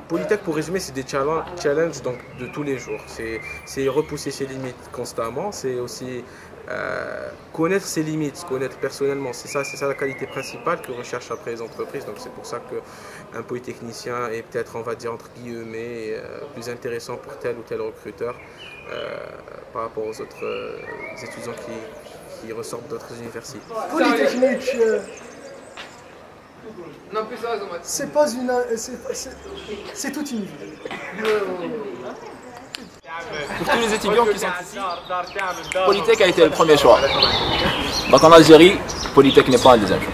Polytech, pour résumer, c'est des challenges donc, de tous les jours. C'est repousser ses limites constamment, c'est aussi connaître ses limites, se connaître personnellement. C'est ça la qualité principale que recherchent après les entreprises. Donc c'est pour ça qu'un polytechnicien est peut-être, on va dire entre guillemets, plus intéressant pour tel ou tel recruteur par rapport aux autres étudiants qui ressortent d'autres universités. Polytechnique, c'est pas une, c'est toute une vie. Pour tous les étudiants qui sont ici, Polytech a été le premier choix. Donc en Algérie, Polytech n'est pas un deuxième choix.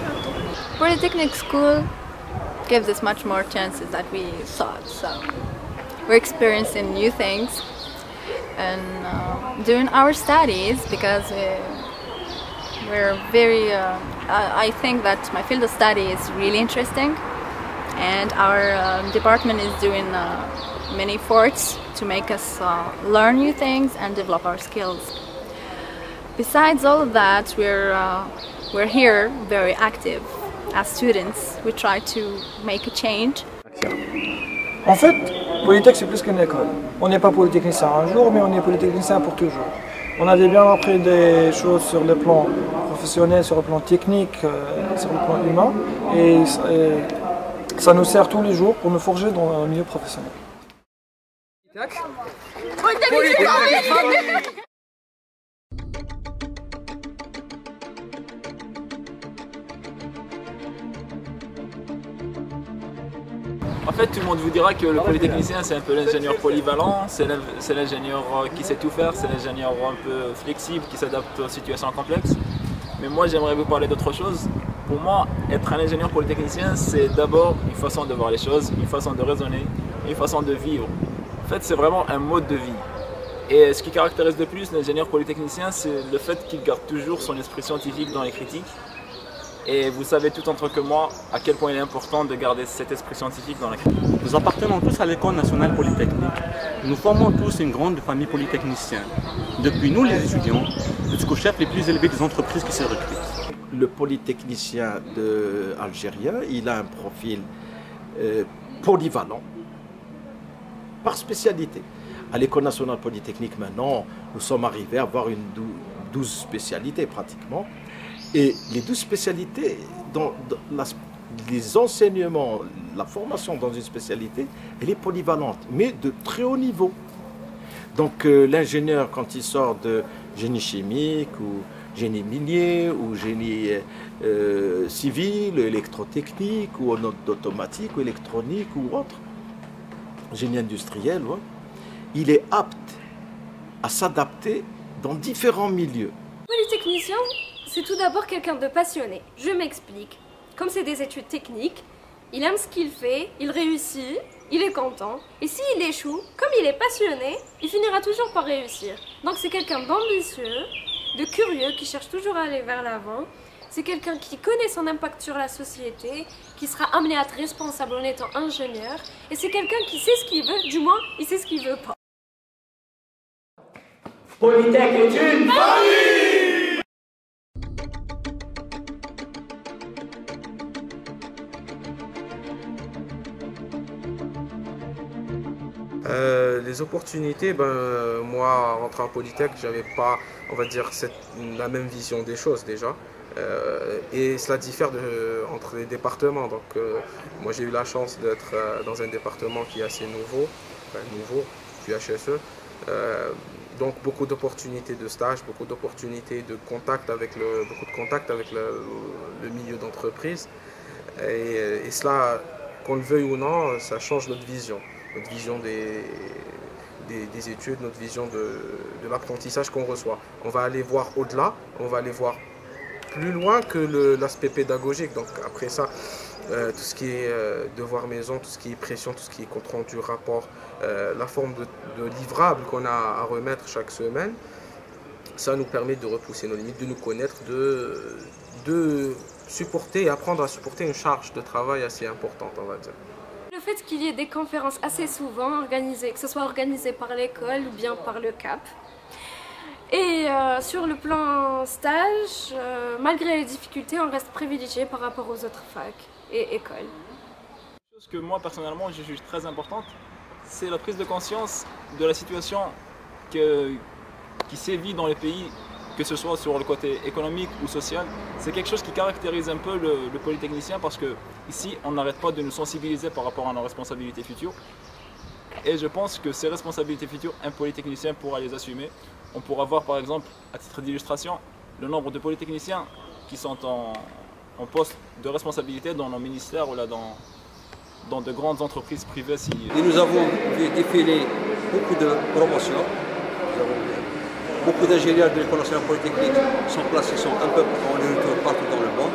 Polytechnic school gives us much more chances than we thought. So we're experiencing new things and during our studies because we're very. I think that my field of study is really interesting, and our department is doing many efforts to make us learn new things and develop our skills. Besides all of that, we're here very active. As students, we try to make a change. En fait, Polytech c'est plus qu'une école. On n'est pas polytechnicien un jour, mais on est polytechnicien pour toujours. On avait bien appris des choses sur le plan professionnel, sur le plan technique, sur le plan humain, et ça nous sert tous les jours pour nous forger dans le milieu professionnel. En fait, tout le monde vous dira que le polytechnicien, c'est un peu l'ingénieur polyvalent, c'est l'ingénieur qui sait tout faire, c'est l'ingénieur un peu flexible, qui s'adapte aux situations complexes. Mais moi, j'aimerais vous parler d'autre chose. Pour moi, être un ingénieur polytechnicien, c'est d'abord une façon de voir les choses, une façon de raisonner, une façon de vivre. En fait, c'est vraiment un mode de vie. Et ce qui caractérise de plus l'ingénieur polytechnicien, c'est le fait qu'il garde toujours son esprit scientifique dans les critiques. Et vous savez tout autant que moi à quel point il est important de garder cet esprit scientifique dans la critique. Nous appartenons tous à l'École nationale polytechnique. Nous formons tous une grande famille polytechnicienne. Depuis nous les étudiants, jusqu'aux chefs les plus élevés des entreprises qui se recrutent. Le polytechnicien algérien, il a un profil polyvalent par spécialité. À l'École nationale polytechnique maintenant, nous sommes arrivés à avoir 12 spécialités pratiquement. Et les 12 spécialités, les enseignements, la formation dans une spécialité, elle est polyvalente, mais de très haut niveau. Donc l'ingénieur, quand il sort de génie chimique, ou génie minier, ou génie civil, électrotechnique, ou automatique, ou électronique, ou autre, génie industriel, ouais, il est apte à s'adapter dans différents milieux. Polytechnicien, c'est tout d'abord quelqu'un de passionné. Je m'explique. Comme c'est des études techniques, il aime ce qu'il fait, il réussit, il est content. Et s'il échoue, comme il est passionné, il finira toujours par réussir. Donc c'est quelqu'un d'ambitieux, de curieux, qui cherche toujours à aller vers l'avant. C'est quelqu'un qui connaît son impact sur la société, qui sera amené à être responsable en étant ingénieur. Et c'est quelqu'un qui sait ce qu'il veut, du moins, il sait ce qu'il veut pas. Polytech est une famille! Les opportunités, moi, en rentrant en Polytech, j'avais pas, on va dire, la même vision des choses déjà. Et cela diffère entre les départements. Donc, moi, j'ai eu la chance d'être dans un département qui est assez nouveau, puis HSE. Donc, beaucoup d'opportunités de stage, beaucoup d'opportunités de contact avec le milieu d'entreprise. Et cela, qu'on le veuille ou non, ça change notre vision des études, notre vision de l'apprentissage qu'on reçoit. On va aller voir au-delà, on va aller voir plus loin que l'aspect pédagogique. Donc après ça, tout ce qui est devoir maison, tout ce qui est pression, tout ce qui est compte rendu, rapport, la forme de livrable qu'on a à remettre chaque semaine, ça nous permet de repousser nos limites, de nous connaître, de supporter et apprendre à supporter une charge de travail assez importante, on va dire. Le fait qu'il y ait des conférences assez souvent organisées, que ce soit organisé par l'école ou bien par le CAP. Et sur le plan stage, malgré les difficultés, on reste privilégié par rapport aux autres facs et écoles. Ce que moi personnellement je juge très importante, c'est la prise de conscience de la situation qui sévit dans les pays, que ce soit sur le côté économique ou social. C'est quelque chose qui caractérise un peu le polytechnicien parce que ici on n'arrête pas de nous sensibiliser par rapport à nos responsabilités futures. Et je pense que ces responsabilités futures, un polytechnicien pourra les assumer. On pourra voir par exemple, à titre d'illustration, le nombre de polytechniciens qui sont en poste de responsabilité dans nos ministères ou là dans de grandes entreprises privées. Et nous avons vu défiler beaucoup de promotions. Beaucoup d'ingénieurs de l'École nationale polytechnique sont placés, un peu partout dans le monde.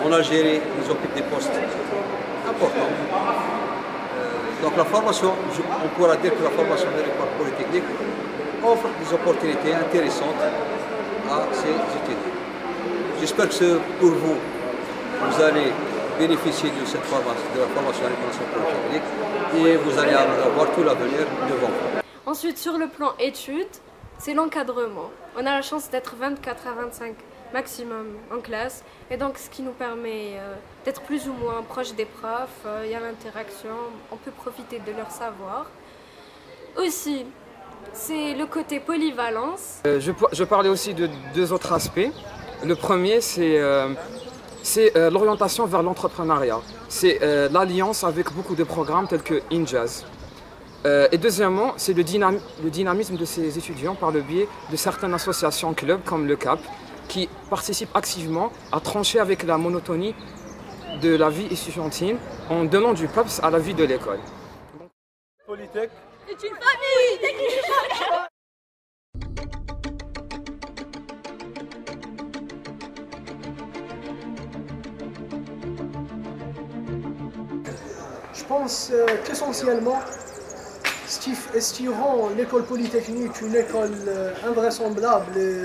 En Algérie, ils occupent des postes importants. Donc la formation, on pourra dire que la formation de l'École polytechnique offre des opportunités intéressantes à ces étudiants. J'espère que pour vous, vous allez bénéficier de cette formation, de la formation à l'École nationale polytechnique, et vous allez avoir tout l'avenir devant vous. Ensuite, sur le plan études, c'est l'encadrement. On a la chance d'être 24 à 25 maximum en classe, et donc ce qui nous permet d'être plus ou moins proche des profs. Il y a l'interaction, on peut profiter de leur savoir. Aussi, c'est le côté polyvalence. Je parlais aussi de deux autres aspects. Le premier, c'est l'orientation vers l'entrepreneuriat. C'est l'alliance avec beaucoup de programmes tels que INJAZ. Et deuxièmement, c'est le dynamisme de ces étudiants par le biais de certaines associations clubs comme le CAP, qui participent activement à trancher avec la monotonie de la vie étudiantine en donnant du peps à la vie de l'école. Polytech est une famille. Je pense qu'essentiellement, ce qui rend l'école polytechnique une école invraisemblable et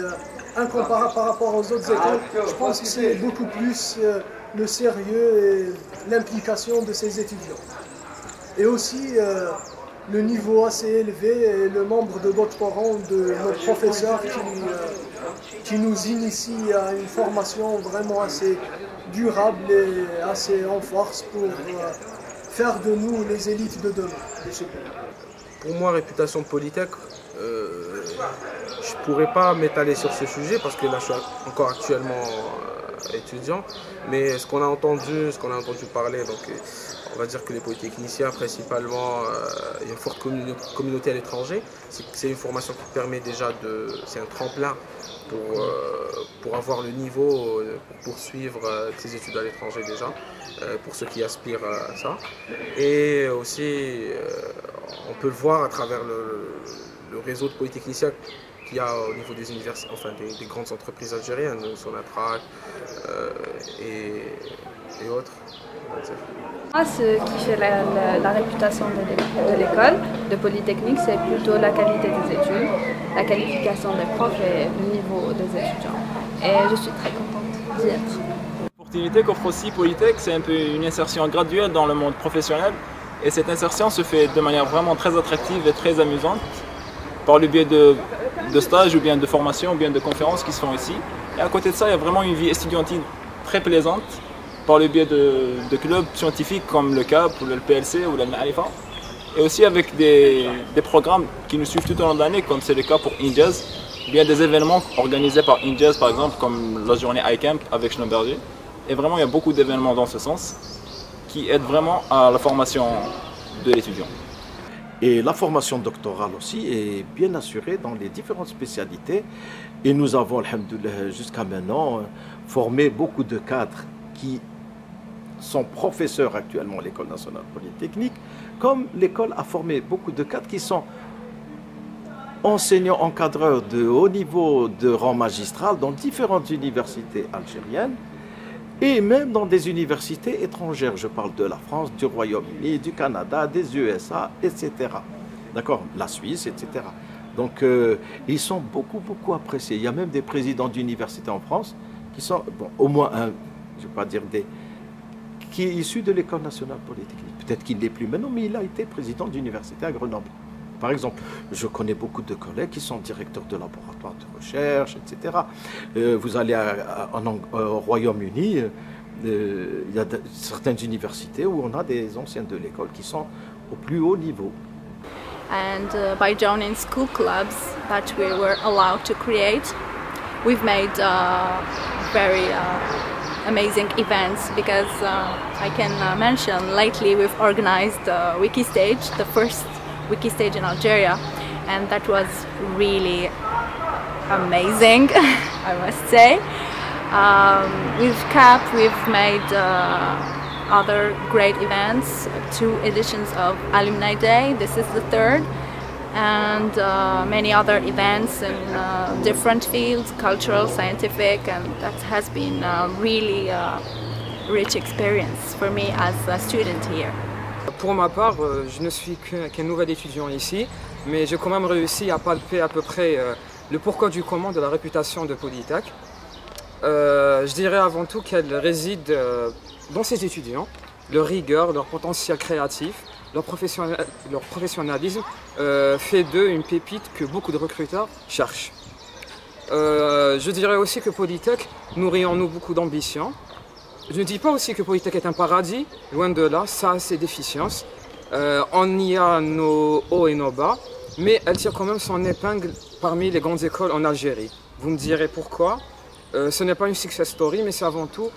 incomparable par rapport aux autres écoles, je pense que c'est beaucoup plus le sérieux et l'implication de ces étudiants. Et aussi le niveau assez élevé et le nombre de doctorants de nos professeurs qui nous initient à une formation vraiment assez durable et assez en force pour faire de nous les élites de demain de ce pays. Pour moi, réputation Polytech, je ne pourrais pas m'étaler sur ce sujet parce que là je suis encore actuellement étudiant, mais ce qu'on a entendu parler, donc on va dire que les polytechniciens principalement, il y a une forte communauté à l'étranger. C'est une formation qui permet déjà c'est un tremplin pour avoir le niveau, pour poursuivre ses études à l'étranger déjà, pour ceux qui aspirent à ça. Et aussi, on peut le voir à travers le réseau de polytechniciens qu'il y a au niveau des universités, enfin des grandes entreprises algériennes, Sonatrach et autres. Ce qui fait la réputation de l'école, de Polytechnique, c'est plutôt la qualité des études, la qualification des profs et le niveau des étudiants. Et je suis très contente d'y être. L'opportunité qu'offre aussi Polytech, c'est un peu une insertion graduelle dans le monde professionnel. Et cette insertion se fait de manière vraiment très attractive et très amusante par le biais de stages ou bien de formations ou bien de conférences qui se font ici. Et à côté de ça, il y a vraiment une vie estudiantine très plaisante par le biais de clubs scientifiques comme le CAP ou le PLC ou le Ma'arifa. Et aussi avec des programmes qui nous suivent tout au long de l'année, comme c'est le cas pour INJAZ, ou bien des événements organisés par INJAZ par exemple, comme la journée iCamp avec Schnauberger. Et vraiment, il y a beaucoup d'événements dans ce sens qui aident vraiment à la formation de l'étudiant. Et la formation doctorale aussi est bien assurée dans les différentes spécialités. Et nous avons, alhamdoulilah, jusqu'à maintenant, formé beaucoup de cadres qui sont professeurs actuellement à l'École nationale polytechnique, comme l'école a formé beaucoup de cadres qui sont enseignants, encadreurs de haut niveau de rang magistral dans différentes universités algériennes et même dans des universités étrangères. Je parle de la France, du Royaume-Uni, du Canada, des USA, etc. D'accord, la Suisse, etc. Donc, ils sont beaucoup appréciés. Il y a même des présidents d'universités en France qui sont, bon, au moins un, je ne vais pas dire qui est issu de l'École nationale polytechnique. Peut-être qu'il ne l'est plus maintenant, mais il a été président d'université à Grenoble. Par exemple, je connais beaucoup de collègues qui sont directeurs de laboratoires de recherche, etc. Vous allez au Royaume-Uni, Il y a certaines universités où on a des anciens de l'école qui sont au plus haut niveau. And by joining school clubs that we were allowed to create, we've made very amazing events, because I can mention lately we've organized Wikistage, the first Wikistage in Algeria, and that was really amazing, I must say. With CAP we've made other great events, 2 editions of Alumni Day, this is the 3rd, and many other events in different fields, cultural, scientific, and that has been a really rich experience for me as a student here. Pour ma part, je ne suis qu'un nouvel étudiant ici, mais j'ai quand même réussi à palper à peu près le pourquoi du comment de la réputation de Polytech. Je dirais avant tout qu'elle réside dans ses étudiants, leur rigueur, leur potentiel créatif, leur professionnalisme fait d'eux une pépite que beaucoup de recruteurs cherchent. Je dirais aussi que Polytech nourrit en nous beaucoup d'ambition. Je ne dis pas aussi que Polytech est un paradis, loin de là, ça a ses déficiences. On y a nos hauts et nos bas, mais elle tire quand même son épingle parmi les grandes écoles en Algérie. Vous me direz pourquoi. Ce n'est pas une success story, mais c'est avant tout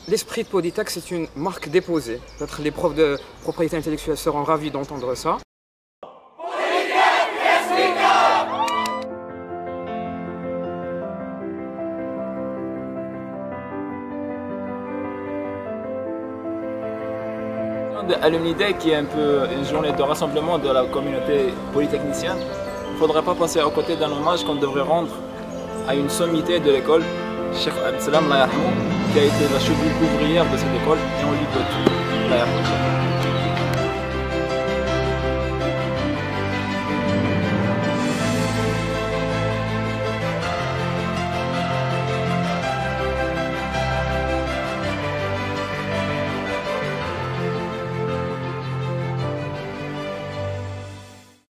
l'esprit de Polytech, c'est une marque déposée. Peut-être les profs de propriété intellectuelle seront ravis d'entendre ça. De Alumni Day, qui est un peu une journée de rassemblement de la communauté polytechnicienne, il ne faudrait pas passer à côté d'un hommage qu'on devrait rendre à une sommité de l'école, Cheikh Abdeslam, qui a été la cheville ouvrière de cette école, et on lui doit tout.